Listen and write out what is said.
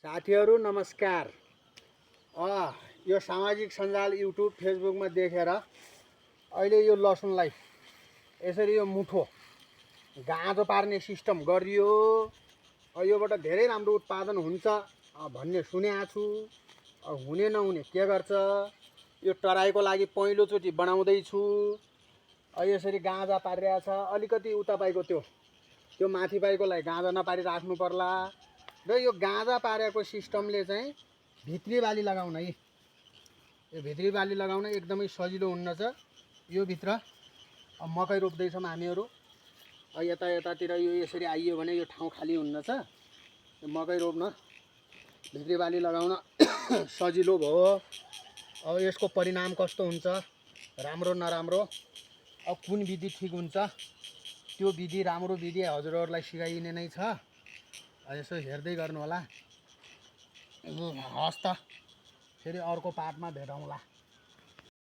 साथीहरू नमस्कार। यो सामाजिक सञ्जाल युट्युब फेसबुकमा देखेर अहिले यो लसुनलाई यसरी यो मुठो गाँजो पार्ने सिस्टम गरियो। योबाट धेरै राम्रो उत्पादन हुन्छ भन्ने सुनेको छु। हुने नहुने के गर्छ, यो टराईको लागि पहिलोचोटि बनाउँदैछु। यसरी गाँजा पारिरहेछ। अलिकति उता पाइको त्यो माथि पाइकोलाई गाँजा नपारी राख्नु पर्ला। र यो गाँजा पारेको सिस्टमले चाहिँ भित्री बाली लगाउन यो भित्री बाली लगाउन एकदमै सजिलो हुन्न छ। यो भित्र मकै रोप्दैछौँ हामीहरू। यता यतातिर यो यसरी आइयो भने यो ठाउँ खाली हुन्न छ। मकै रोप्न भित्री बाली लगाउन सजिलो भयो। अब यसको परिणाम कस्तो हुन्छ, राम्रो नराम्रो, कुन विधि ठिक हुन्छ, त्यो विधि राम्रो विधि हजुरहरूलाई सिकाइने नै छ। यसो हेर्दै गर्नु होला। हस् त, फेरि अर्को पाठमा भेटौँला।